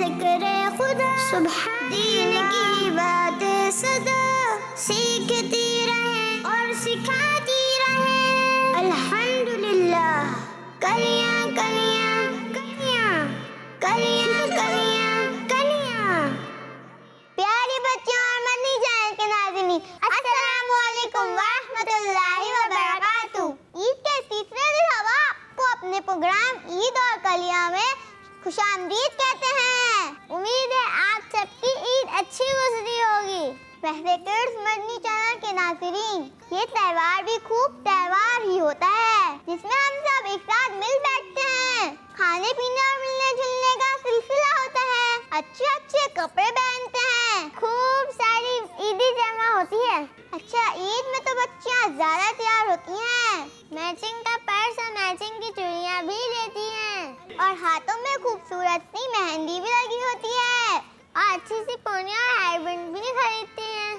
जिक्र खुदा, सुबह दीन की बातें सदा सीखती रहे और सिखाती रहे। अल्हम्दुलिल्लाह। कलियां कलियां कलियां कलियां कलियां कलियां। प्यारे बच्चों और मदनी चैनल के नाज़रीन, अस्सलामु अलैकुम व रहमतुल्लाहि व बरकातुहू। ईद के तीसरे दिन हम आपको अपने प्रोग्राम ईद और कलियां में खुशामदीद कहते हैं। उम्मीद है आप सबकी ईद अच्छी गुजरी होगी। पहले किड्स मदनी चैनल के नाज़रीन, ये त्योहार भी खूब त्योहार ही होता है जिसमें हम सब एक साथ मिल बैठते हैं, खाने पीने और मिलने जुलने का सिलसिला होता है, अच्छे अच्छे कपड़े पहनते हैं, खूब सारी ईदी जमा होती है। अच्छा, ईद में तो बच्चियाँ ज्यादा तैयार होती हैं, मैचिंग का पर्स और मैचिंग की चूड़ियाँ भी लेती हैं और हाथों में खूबसूरत सी मेहंदी भी लगी होती है और अच्छी सी पोनी और हेयरबैंड भी खरीदती हैं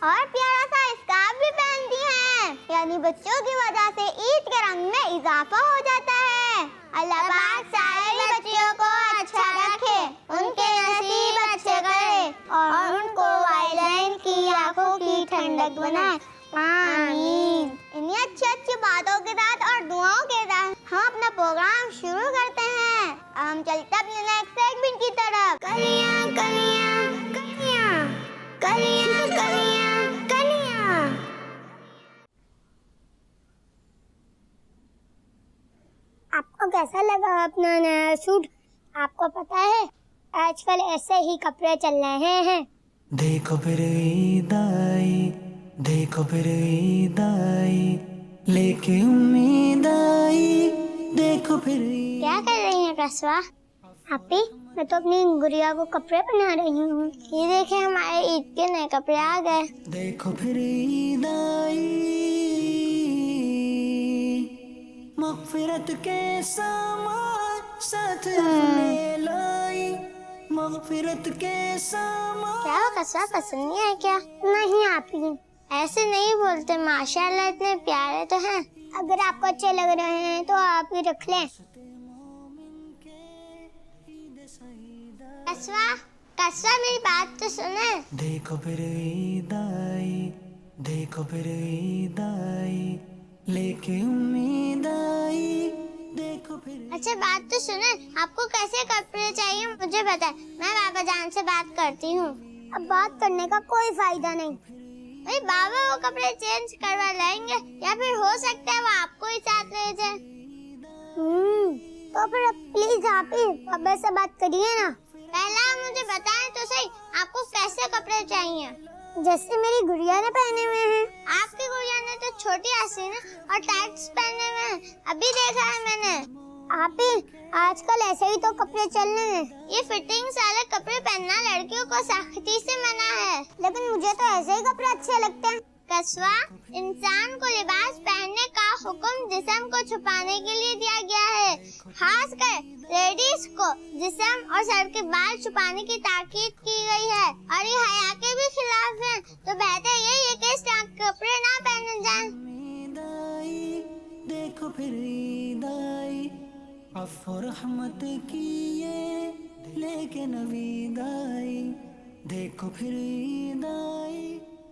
और प्यारा सा स्कार्फ भी पहनती हैं। यानी बच्चों की वजह से ईद के रंग में इजाफा हो जाता है। अल्लाह पाक सारे बच्चों को अच्छा रखे, उनके नसीब अच्छे करे और उनको वालिदैन की आंखों की ठंडक बनाए। आमीन। इन्हीं अच्छी अच्छी बातों के साथ और दुआओं के साथ हम अपना प्रोग्राम शुरू करते हैं। हम चलते अपने नेक्स्ट सेगमेंट की तरफ। कलियां कलियां कलियां कलियां कलियां कलियां। आपको कैसा लगा अपना नया सूट? आपको पता है आजकल ऐसे ही कपड़े चल रहे हैं। देखो फिर ईद आई, देखो फिर ईद आई, लेके उम्मीद आई, देखो फिर। क्या कर रही हैं कस्बा? आपी, मैं तो अपनी गुड़िया को कपड़े पहना रही हूँ। ये देखें, हमारे ईद के नए कपड़े आ गए। देखो फिर ईद आई, मग़फ़िरत के सामान साथ अपने लाई, मग़फ़िरत के सामान। क्या वो कस्बा पसंद नहीं है क्या? नहीं आपी, ऐसे नहीं बोलते, माशाल्लाह इतने प्यारे तो हैं। अगर आपको अच्छे लग रहे हैं तो आप ही रख लें। कस्बा, कस्बा मेरी बात तो सुने। देखो फिर ईद आई, देखो फिर ईद आई, लेके उम्मीद आई, देखो फिर। अच्छा बात तो सुने, आपको कैसे कपड़े चाहिए मुझे बताएं, मैं बाबा जान से बात करती हूँ। अब बात करने का कोई फायदा नहीं। भाई बाबा वो कपड़े चेंज करवा लेंगे या फिर हो सकता है वो आपको ही साथ ले जाए। तो फिर प्लीज आप ही बाबा से बात करिए ना। पहला मुझे बताएं तो सही, आपको कैसे कपड़े चाहिए? जैसे मेरी गुड़िया ने पहने हुए हैं। आपकी गुड़िया ने तो छोटी हसीना और टाइट्स पहने हुए हैं, अभी देखा है मैंने। आप ही आजकल ऐसे ही तो कपड़े चल रहे हैं। ये फिटिंग वाले कपड़े पहनना लड़कियों को सख्ती से मना है, लेकिन मुझे तो ऐसे ही कपड़े अच्छे लगते हैं। कस्बा, इंसान को लिबास पहनने का हुक्म जिस्म को छुपाने के लिए दिया गया है, खासकर लेडीज को जिस्म और सर के बाल छुपाने की ताकीद की गई है और ये हया के भी खिलाफ है। तो बेहतर यही है कि इस तरह के कपड़े ना पहने जाएं। देखो फिर ईद आई, अफ़्व रहमत की ये लेके नवीद आई, देखो फिर ईद आई।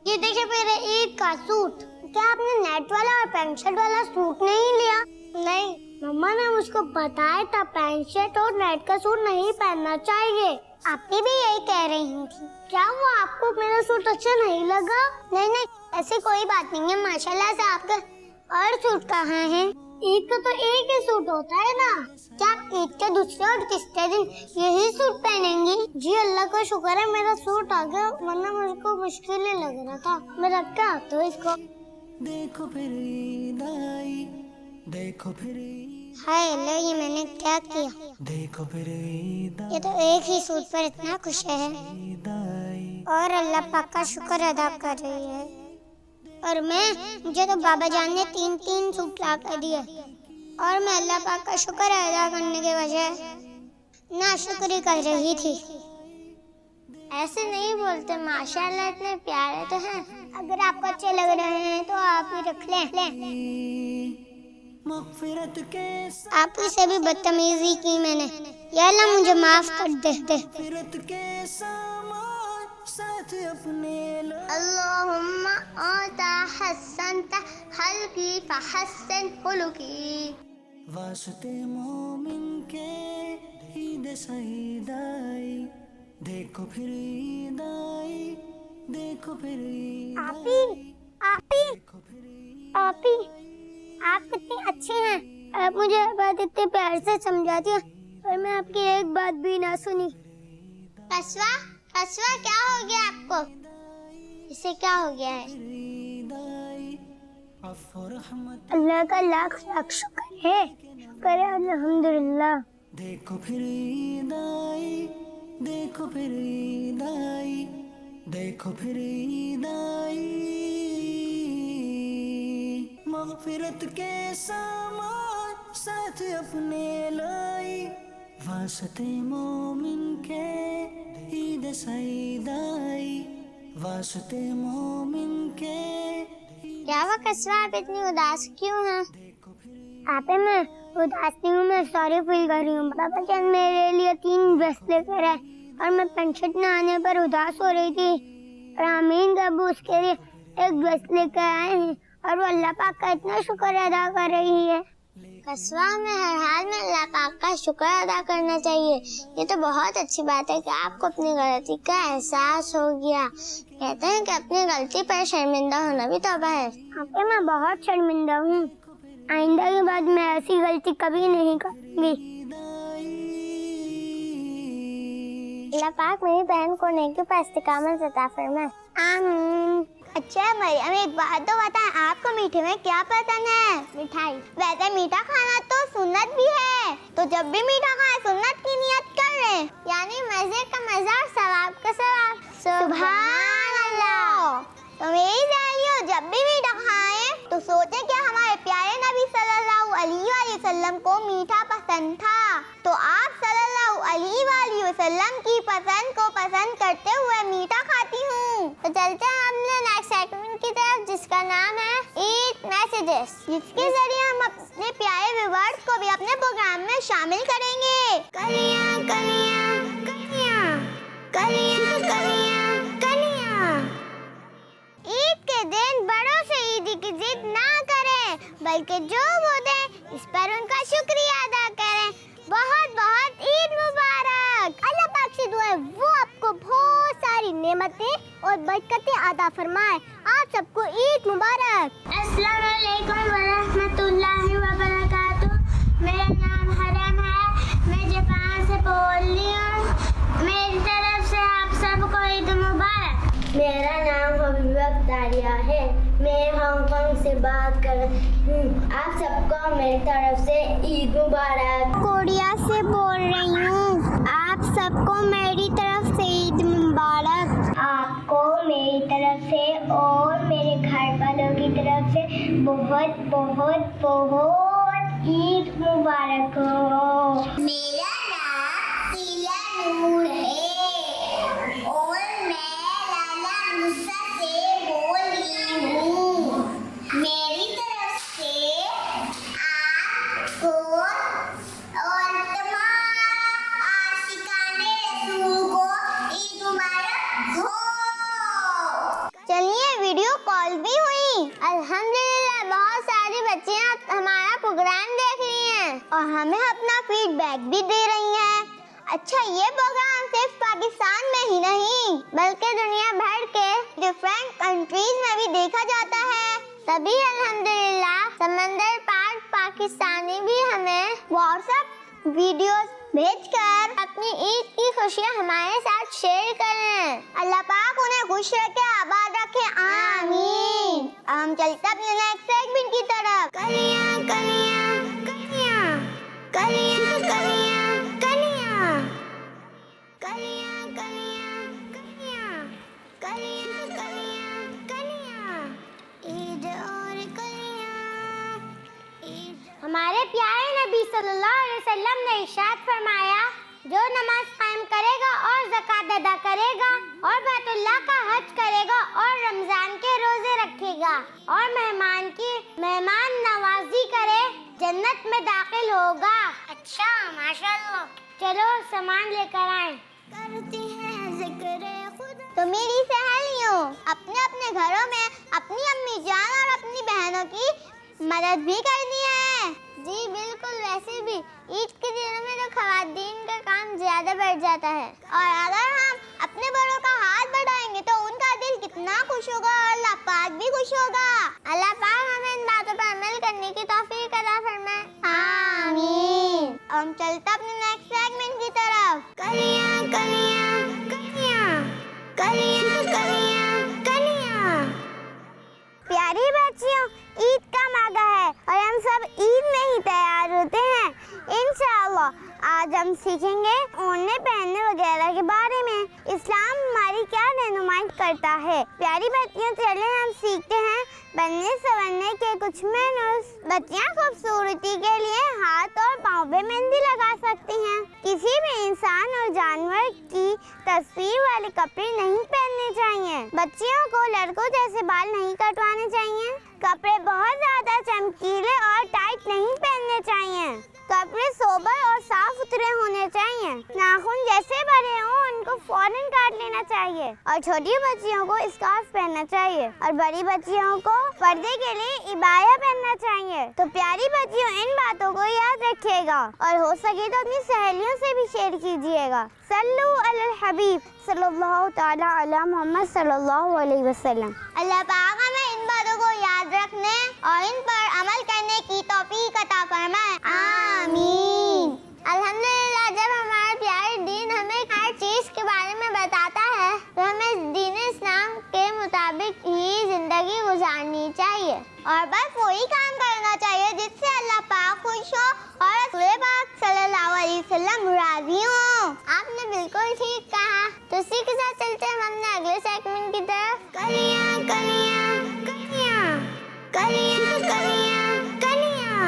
ये देखिए मेरे ईद का सूट। क्या आपने नेट वाला और पैंट शर्ट वाला सूट नहीं लिया? नहीं, मम्मा ने मुझको बताया था पैंट शर्ट और नेट का सूट नहीं पहनना चाहिए। आप भी यही कह रही थी। क्या वो आपको मेरा सूट अच्छा नहीं लगा? नहीं नहीं, ऐसी कोई बात नहीं है, माशाल्लाह से आपका और सूट कहाँ है? ईद का तो एक ही सूट होता है ना। क्या आप ईद के दूसरे और तीसरे दिन यही सूट पहनेंगी? जी अल्लाह का शुक्र है मेरा सूट आ गया, वरना मुझको मुश्किल ही लग रहा था। मैं रख के आता हूँ इसको। देखो फिर ईद आई, देखो फिर। हाय लो, ये मैंने क्या किया? देखो फिर ईद ये तो एक ही सूट पर इतना खुश है आई, और अल्लाह पाक का शुक्र अदा कर रही है। और मुझे तो बाबा जान ने 3-3 सूट ला कर दिए और मैं अल्लाह पाक का शुक्र अदा करने के बजाय नाशुक्री कर रही थी। ऐसे नहीं बोलते, माशाल्लाह इतने प्यारे तो हैं। अगर आपको अच्छे लग रहे हैं तो आप ही रख लें। मग़फ़िरत के आपकी सभी बदतमीजी की मैंने, या अल्लाह मुझे माफ कर दे। मग़फ़िरत के सामान साथ अपने अल्लाहुम्मा आता हसनता खल्की फहस्सिन खुलुकी। वास्ते मोमिन के ईद सईद आई, देखो फिर ईद आई, देखो फिर ईद आई, देखो फिर ईद आपी, आप कितनी अच्छी हैं। आप मुझे हर बात इतने प्यार से समझाती हैं, पर मैं आपकी एक बात भी ना सुनी। कस्वा, कस्वा क्या हो गया आपको? इसे क्या हो गया है? ईद आई, अफ़्व रहमत अल्लाह का लाख लाख शुक्र है, शुक्र है अल्हम्दुलिल्लाह। देखो फिर ईद आई, देखो फिर ईद आई, देखो फिर ईद आई, मग़फ़िरत के सामान साथ अपने लाई, वास्ते मोमिन के ईद सईद आई, वास्ते मोमिन के क्या हुआ कस्वा, आप इतनी उदास क्यों हैं? आपे मैं उदास नहीं हूँ, मैं सॉरी फील कर रही हूँ। पापा चंद मेरे लिए 3 ड्रेस लेकर आए और मैं पेंशन न आने पर उदास हो रही थी, और आमीन का अब्बू उसके लिए 1 ड्रेस लेकर आए हैं और वो अल्लाह पाक का इतना शुक्र अदा कर रही है। कस्वा, में हर हाल में अल्लाह पाक का शुक्र अदा करना चाहिए। ये तो बहुत अच्छी बात है कि आपको अपनी गलती का एहसास हो गया। कहते हैं कि अपनी गलती पर शर्मिंदा होना भी तौबा है। आपके मैं बहुत शर्मिंदा हूँ, आइंदा के बाद मैं ऐसी गलती कभी नहीं करूँगी। अल्लाह पाक मेरी बहन को नेकी पर इस्तिकामत अता फरमाए। आमीन। अच्छा मरियम, एक बात तो बता, आपको मीठे में क्या पसंद है? मिठाई। वैसे मीठा खाना तो सुन्नत भी है, तो जब भी मीठा खाए सुन्नत की नियत कर ले, यानी मजे का मजा और सवाब का सवाब। सुभान अल्लाह। तो मेरी सहेलियों, जब भी मीठा खाएं तो सोचें कि हमारे प्यारे नबी सल्लल्लाहु अलैहि वसल्लम को मीठा पसंद था, तो आप सल्लल्लाहु अलैहि वसल्लम की पसंद को पसंद करते हुए मीठा खाती हूँ। तो चलते हैं हमने नेक्स्ट सेगमेंट की तरफ, जिसका नाम है ईद मैसेजेस, जिसके जरिए हम अपने प्यारे व्यूअर्स को भी अपने प्रोग्राम में शामिल करेंगे। कलियां कलियां कलियां कलियां कलियां कलियां। ईद के दिन बड़ों से ईदी की जिद ना करें, बल्कि जो वो दें इस पर उनका शुक्रिया अदा करें। बहुत बहुत ईद मुबारक। अल्लाह पाक से दुआ है वो आपको बहुत सारी नेमतें और बरकतें अता फरमाए। आप सबको ईद मुबारक। अस्सलाम वालेकुम व रहमतुल्लाहि व बरकातुहू। मेरा नाम हरम है, मैं जापान से बोल रही हूँ। मेरी तरफ से आप सबको ईद मुबारक। मेरा नाम हबीबा तारिया है, मैं हांगकांग से बात कर रही हूँ। आप सबको मेरी तरफ से ईद मुबारक। कोरिया से बोल रही हूँ, आप सबको मेरी तरफ से ईद मुबारक। आपको मेरी तरफ से और मेरे घर वालों की तरफ से बहुत बहुत बहुत ईद मुबारक हो। मेरा नाम सीला नूर है और मैं लाला मुसा से बोल रही हूँ। मेरी तरफ से आपको और तमाम आशिकाने रसूल को ईद मुबारक हो। चलिए, वीडियो कॉल भी हुई। अल्हम्दुलिल्लाह बहुत सारी बच्चियाँ हमारा प्रोग्राम देख रही हैं और हमें अपना फीडबैक भी दे रही हैं। अच्छा, ये प्रोग्राम सिर्फ पाकिस्तान में ही नहीं बल्कि दुनिया भर के डिफरेंट कंट्रीज में भी देखा जाता है। तभी अल्हम्दुलिल्लाह समंदर पार पाकिस्तानी भी हमें व्हाट्सएप वीडियोस भेजकर अपनी ईद की खुशियाँ हमारे साथ शेयर कर रहे हैं। अल्लाह पाक उन्हें खुश रखे, आबाद रखे, आमीन। हम चलते अपने नेक्स्ट सेगमेंट की तरफ। कलियां कलियां कलियां कलियां कलियां कलियां कलियां कलियां कलियां कलियां कलियां कलियां ईद और कलियां ईद। हमारे प्यारे नबी सल्लल्लाहु अलैहि वसल्लम ने इरशाद फरमाया, जो नमाज कायम करेगा और ज़कात अदा करेगा और बैतुल्लाह का हज करेगा और रमजान के रोजे रखेगा और मेहमान नवाजी करे जन्नत में दाखिल होगा। अच्छा, माशाअल्लाह। चलो सामान लेकर आए। करती हैं जिक्र खुदा। तो मेरी सहेलियों अपने अपने घरों में अपनी अम्मी जान और अपनी बहनों की मदद भी करनी है। जी बिल्कुल, वैसे भी ईद के दिनों में तो खवातीन का काम ज्यादा बढ़ जाता है, और अगर हम अपने बड़ों का हाथ बढ़ाएंगे तो उनका दिल कितना खुश होगा और अल्लाह पाक भी खुश होगा। अल्लाह पाक हमें इन बातों पर अमल करने की तौफीक अता फरमाए, आमीन। हम चलते अपने नेक्स्ट सेगमेंट की तरफ। कलियां कलियां कलियां कलियां कलियां कलियां। प्यारी बच्चियों, ईद का मौका है और हम सब ईद में ही तैयार होते हैं। इंशाअल्लाह आज हम सीखेंगे ओढ़ने पहनने वगैरह के बारे में। इस्लाम हमारी क्या रहनुमाई करता है। प्यारी बच्चियों, चले हम सीखते हैं बनने संवरने के कुछ मैनर्स। बच्चियां खूबसूरती के लिए हाथ और पाँव पे मेहंदी लगा सकती हैं। किसी भी इंसान और जानवर की तस्वीर वाले कपड़े नहीं पहनने चाहिए। बच्चियों को लड़कों जैसे बाल नहीं कटवाने चाहिए। कपड़े बहुत ज्यादा चमकीले और टाइट नहीं पहनने चाहिए। कपड़े सोबर और साफ सुथरे होने चाहिए। नाखून जैसे बड़े हों उनको फौरन काट लेना चाहिए और छोटी बच्चियों को स्कार्फ पहनना चाहिए और बड़ी बच्चियों को पर्दे के लिए इबाया पहनना चाहिए। तो प्यारी बच्चियों, इन बातों को याद रखिएगा और हो सके तो अपनी सहेलियों से भी शेयर कीजिएगा। सल्लु अलल हबीब सल्लल्लाहु तआला अला मोहम्मद सल्लल्लाहु अलैहि वसल्लम। अल्लाह पाक हमें इन बातों को याद रखने और इन पर अमल करने की तौफीक अता फरमाए, आमीन। अल्हम्दुलिल्लाह, जब हमारा प्यारे दीन हमें हर चीज के बारे में बताता है तो हमें दीन इस्लाम के मुताबिक ही जिंदगी गुजारनी चाहिए और बस वही काम करना चाहिए जिससे अल्लाह पाक खुश हो और रसूल पाक सल्लल्लाहु अलैहि वसल्लम राजी हो। आपने बिल्कुल ठीक कहा। तो इसी के साथ चलते हैं हमने अगले सेगमेंट की तरफ। कलियां कलियां कलियां कलियां कलियां कलियां।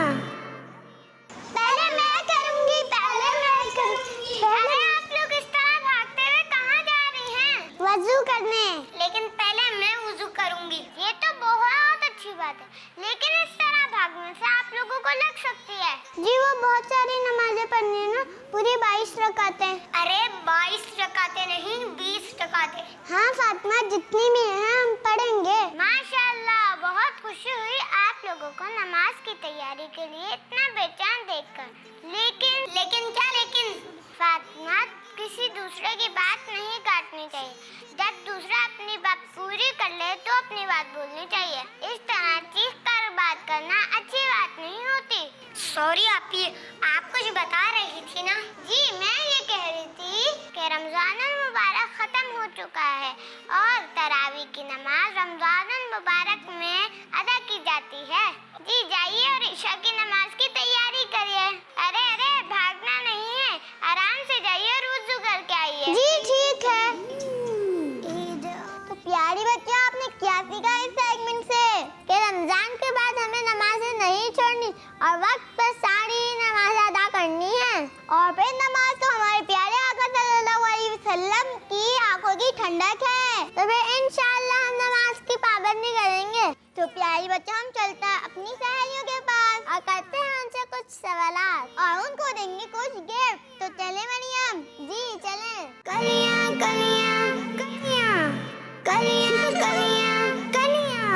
पहले मैं करूंगी, पहले मैं करूंगी। अरे आप लोग इस तरह भागते हुए कहाँ जा रही हैं? वजू करने। लेकिन पहले मैं वजू करूंगी। ये तो बहुत अच्छी बात है, लेकिन इस तरह भागने से आप लोगों को लग सकती है। जी वो बहुत सारी नमाजें पढ़नी है ना, पूरी 22 रकातें। अरे 22 रकातें नहीं, 20 रकातें। हाँ फातिमा, जितनी भी है हम पढ़ेंगे। माशाअल्लाह, बहुत खुशी हुई आप लोगों को नमाज की तैयारी के लिए इतना बेचैन देखकर। लेकिन क्या लेकिन? फातिमा, किसी दूसरे की बात नहीं काटनी चाहिए। जब दूसरा अपनी बात पूरी कर ले तो अपनी बात बोलनी चाहिए। इस तरह चीख कर बात करना अच्छी बात नहीं होती। सॉरी आपी, आप कुछ बता रही थी ना? जी मैं ये कह रही थी कि रमजान मुबारक खत्म हो चुका है और तरावी की नमाज रमजान मुबारक में अदा की जाती है। जी जाइए और ईशा की नमाज की तैयारी करिए। अरे भागना नहीं है, आराम से जाइए और वुज़ू करके आइए। जी ठीक है। तो प्यारी बच्चियों, आपने क्या सीखा इस सेगमेंट से? कि रमजान के बाद हमें नमाजें नहीं छोड़नी और वक्त पर सारी नमाज अदा करनी है। और फिर नमाज तो हमारे प्यारे आका सल्लल्लाहु अलैहि वसल्लम की आंखों की ठंडक है। तो फिर इंशाअल्लाह हम नमाज की पाबंदी करेंगे। तो प्यारी बच्चों, हम चलते हैं अपनी सहेलियों के पास और करते हैं उनसे कुछ सवालात और उनको देंगे कुछ गिफ्ट। तो चले मरियम? जी चले। कलियां कलियां कलियां कलियां कलियां कलियां।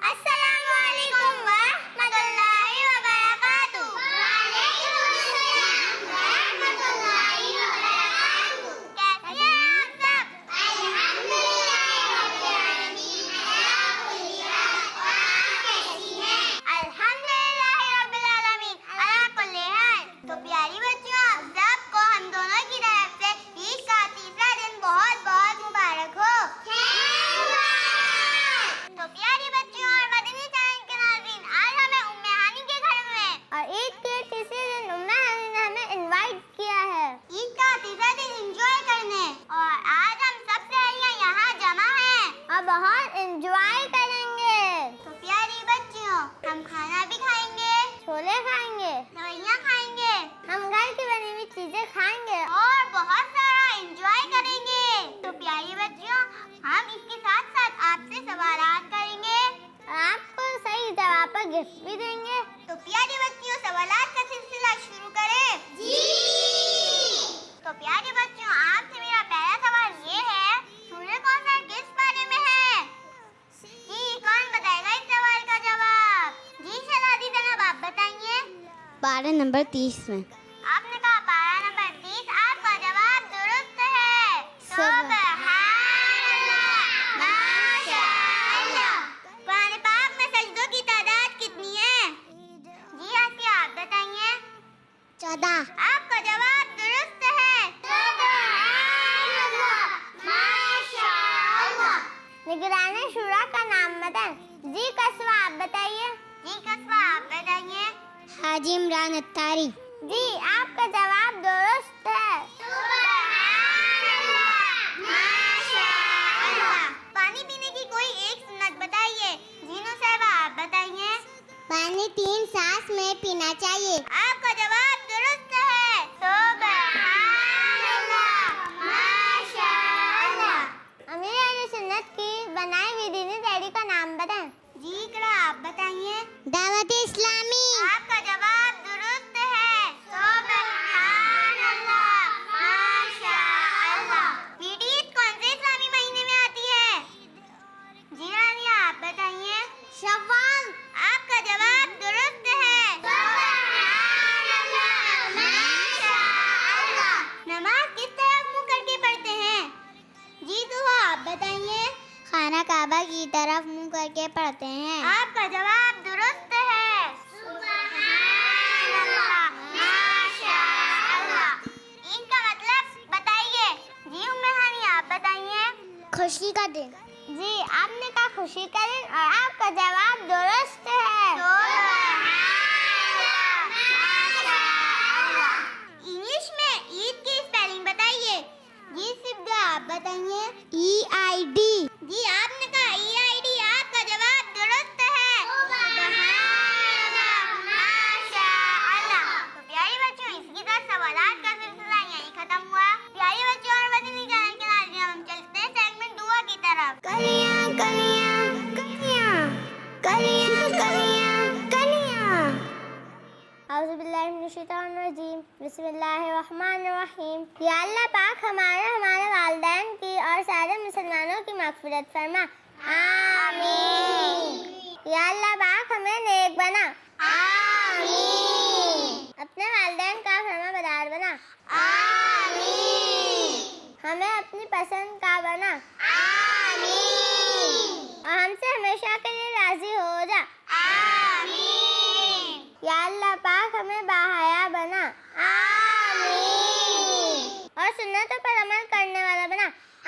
अस्सलामु अलैकुम व रहमतुल्लाहि व बरकातुहू। वालेकुम अस्सलाम व रहमतुल्लाहि व बरकातुहू। कैसे हैं आप सब? अल्हम्दुलिल्लाह रब्बिल आलमीन। आप कैसी हैं? अल्हम्दुलिल्लाह रब्बिल आलमीन। अला कुल्ली हाल। तो प्यारी बच्चियों, आप सबको हम दोनों की पारा नंबर 30 में। आपने कहा पारा नंबर 30, आपका जवाब दुरुस्त है। सुबहानअल्लाह, माशाअल्लाह। कुरान पाक में सजदों की तादाद कितनी है? जी आसिया, आप बताइए। 14। आपका जवाब दुरुस्त है। सुबहानअल्लाह, माशाअल्लाह। निगरान शुरा का नाम बताएं। जी कस्बा, आप बताइए। जी कस्बा, आप बताइए। हाजी इमरान अत्तारी। जी आपका जवाब दुरुस्त है। सुबहानअल्लाह, माशाअल्लाह। पानी पीने की कोई एक सुन्नत बताइए। जीनू साहिबा, आप बताइए। पानी 3 सांस में पीना चाहिए। आपका जवाब दुरुस्त है। सुबहानअल्लाह, माशाअल्लाह। अमीर अहले सुन्नत की बनाई हुई दीनी डायरी का नाम बताएं। जी इकरा, आप बताइए। दावत इस्लामी। आपका जवाब दुरुस्त है। सुबहानअल्लाह, माशाअल्लाह। मीठी ईद कौन से इस्लामी महीने में आती है? जी रानिया, आप बताइए। शव्वाल। आपका जवाब दुरुस्त है। सुबहानअल्लाह, माशाअल्लाह। नमाज किस तरफ मुंह करके पढ़ते हैं? जी दुआ, आप बताइए। खाना काबा की तरफ मुंह करके पढ़ते हैं। आपका जवाब दुरुस्त है। सुबहानअल्लाह, माशाअल्लाह। ईद का मतलब बताइए। जी उम्मे हानी, आप बताइए। खुशी का दिन। जी आपने कहा खुशी का दिन और आपका जवाब दुरुस्त है। सुबहानअल्लाह, माशाअल्लाह। इंग्लिश में ईद की स्पेलिंग बताइए। जी सिब्दा, आप बताइए। EID। जी आपने कहा EID, आपका जवाब दुरुस्त है। सुबहानअल्लाह, माशाअल्लाह। तो प्यारे बच्चों, इसके साथ सवालात का सिलसिला यहीं खत्म हुआ। प्यारे बच्चों और मदनी चैनल के नाज़रीन, हम चलते हैं सेगमेंट दुआ की तरफ। कलियां कलियां कलियां कलियां कलियां कलियां। औज़ुबिल्लाहिमिनश्शैतानिर्रजीम, बिस्मिल्लाहिर्रहमानिर्रहीम। या अल्लाह पाक हमारे वालिदैन की और सारे मुसलमानों की मग़फ़िरत फरमा। आमीन। या अल्लाह पाक हमें नेक बना। आमीन। अपने वालिदैन का फरमाबरदार बना। आमीन। हमें अपनी पसंद का बना। आमीन। और हमसे हमेशा के लिए राज़ी हो जा। आमीन। या अल्लाह पाक हमें बाहया बना। आमीन। और सुन्नतों पर अमल करने वाला बना।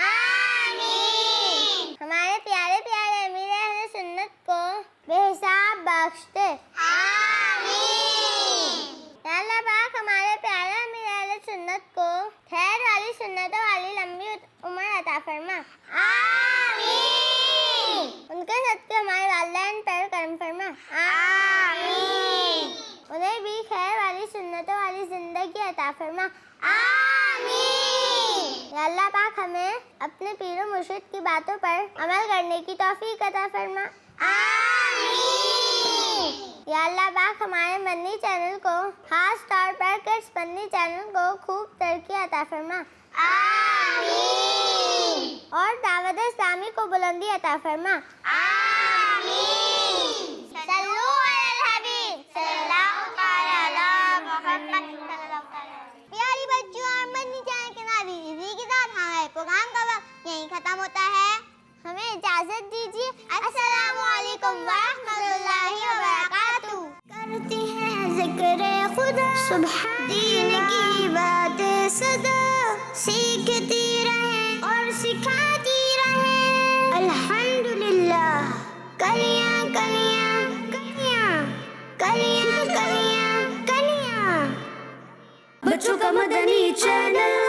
आमीन। हमारे प्यारे प्यारे अमीर अहले सुन्नत को बेहिसाब बख्श दे। आमीन। या अल्लाह पाक हमारे प्यारे अमीर अहले सुन्नत को खैर वाली सुन्नतों वाली लंबी उम्र अता फरमा। आमीन। उनके सदके हमारे वालिदैन पर करम फरमा। आमीन। उन्हें भी खैर वाली सुन्नतों वाली जिंदगी अता फरमा। आमीन। या अल्लाह पाक हमें अपने पीर और मुर्शिद की बातों पर अमल करने की तौफीक अता फरमा। आमीन। या अल्लाह पाक हमारे मदनी चैनल को, खास तौर पर किड्स मदनी चैनल को खूब तरक्की अता फरमा। आमीन। और दावत इस्लामी को बुलंदी अता फरमा। आमीन। सल्लू अलल हबीब सल्लल्लाहु तआला अला मुहम्मद सल्लल्लाहु तआला। प्यारी बच्चों और मदनी चैनल के नाज़रीन, इसी के साथ हमारे प्रोग्राम का वक्त यहीं खत्म होता है। हमें इजाजत दीजिए। अस्सलामु अलैकुम व रहमतुल्लाहि व बरकातुहू। करती हैं जिक्र खुदा, सुबह दीन की बातें सदा सीखती रहें और सिखाती रहें। अल्हम्दुलिल्लाह। कलियां कलियां कलियां कलियां कलियां कलियां। बच्चों का मदनी चैनल।